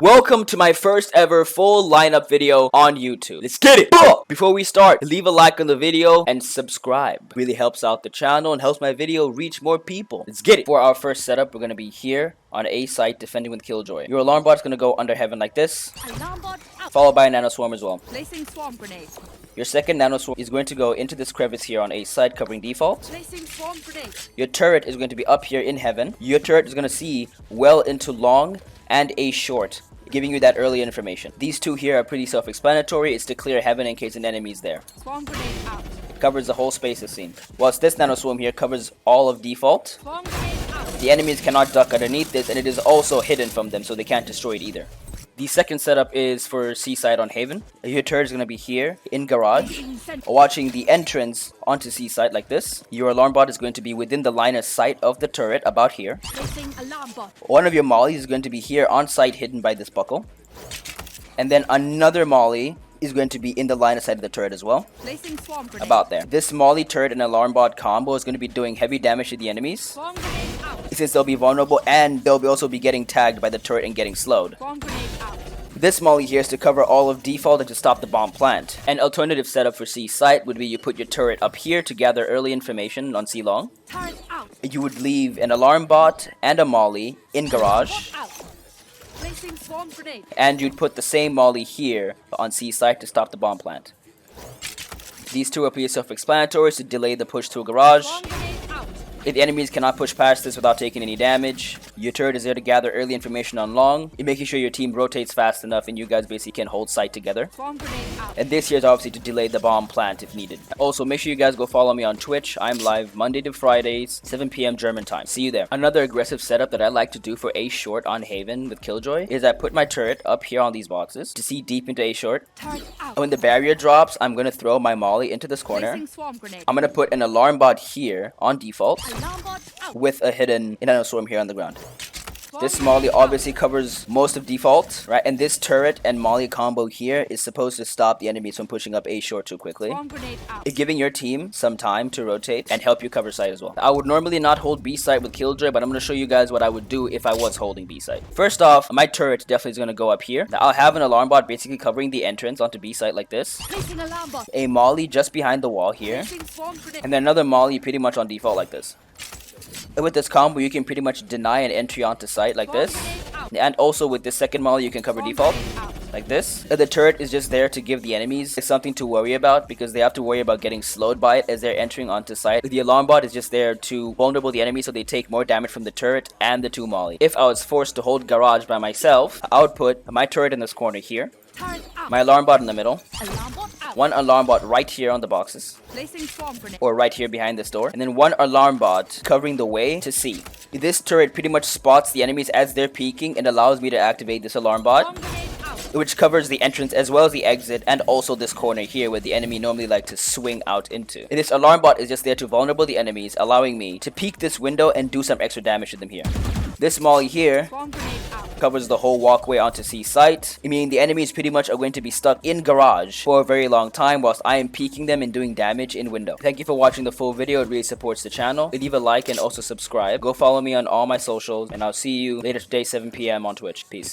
Welcome to my first ever full lineup video on YouTube. Let's get it! Before we start, leave a like on the video and subscribe. Really helps out the channel and helps my video reach more people. Let's get it! For our first setup, we're going to be here on A site defending with Killjoy. Your alarm bot is going to go under heaven like this, followed by a nano swarm as well. Placing swarm grenade. Your second nano swarm is going to go into this crevice here on A side, covering default. Placing swarm grenade. Your turret is going to be up here in heaven. Your turret is going to see well into long and A short, giving you that early information. These two here are pretty self-explanatory. It's to clear heaven in case an enemy is there. Swarm grenade out. It covers the whole space as seen. Whilst this nano swarm here covers all of default. Swarm grenade out. The enemies cannot duck underneath this, and it is also hidden from them, so they can't destroy it either. The second setup is for Seaside on Haven. Your turret is going to be here in garage, watching the entrance onto Seaside like this. Your alarm bot is going to be within the line of sight of the turret, about here. Placing alarm bot. One of your mollies is going to be here on site, hidden by this buckle. And then another molly is going to be in the line of sight of the turret as well. Placing swarm grenade. About there. This molly turret and alarm bot combo is going to be doing heavy damage to the enemies, Swarm grenade out. since they'll be vulnerable and they'll also be getting tagged by the turret and getting slowed. Swarm grenade out. This molly here is to cover all of default and to stop the bomb plant. An alternative setup for C site would be you put your turret up here to gather early information on C long. Turret out. You would leave an alarm bot and a molly in garage, Out. Placing swarm grenade. and you'd put the same molly here on C site to stop the bomb plant. These two are pretty self-explanatory to delay the push to a garage. Swarm grenade out. If the enemies cannot push past this without taking any damage, your turret is there to gather early information on long, making sure your team rotates fast enough and you guys basically can hold site together. Swarm grenade out. And this here is obviously to delay the bomb plant if needed. Also, make sure you guys go follow me on Twitch. I'm live Monday to Fridays, 7 p.m. German time. See you there. Another aggressive setup that I like to do for A short on Haven with Killjoy is I put my turret up here on these boxes to see deep into A short. Turret out. When the barrier drops, I'm going to throw my molly into this corner. Placing swarm grenade. I'm going to put an alarm bot here on default, Alarm bot out. with a hidden nano swarm here on the ground. Swarm This grenade molly out. obviously covers most of default, right? And this turret and molly combo here is supposed to stop the enemies from pushing up A short too quickly, Swarm grenade out. giving your team some time to rotate and help you cover site as well. I would normally not hold B site with Killjoy, but I'm going to show you guys what I would do if I was holding B site. First off, my turret definitely is going to go up here. Now, I'll have an alarm bot basically covering the entrance onto B site like this. Placing alarm bot. A molly just behind the wall here. Placing swarm grenade. And then another molly pretty much on default like this. And with this combo, you can pretty much deny an entry onto site like Swarm this. grenade out. And also with this second molly, you can cover Swarm default grenade out. like this. The turret is just there to give the enemies something to worry about because they have to worry about getting slowed by it as they're entering onto site. The alarm bot is just there to vulnerable the enemy so they take more damage from the turret and the two molly. If I was forced to hold garage by myself, I would put my turret in this corner here, Turret out. my alarm bot in the middle, Alarm bot out. one alarm bot right here on the boxes, Placing swarm grenade. or right here behind this door, and then one alarm bot covering the way to C. This turret pretty much spots the enemies as they're peeking and allows me to activate this alarm bot, Swarm grenade out. which covers the entrance as well as the exit and also this corner here where the enemy normally like to swing out into. And this alarm bot is just there to vulnerable the enemies, allowing me to peek this window and do some extra damage to them here. This molly here Swarm grenade out. covers the whole walkway onto C site, meaning the enemies pretty much are going to be stuck in garage for a very long time whilst I am peeking them and doing damage in window. Thank you for watching the full video. It really supports the channel. Leave a like and also subscribe. Go follow me on all my socials, and I'll see you later today, 7 p.m. on Twitch. Peace.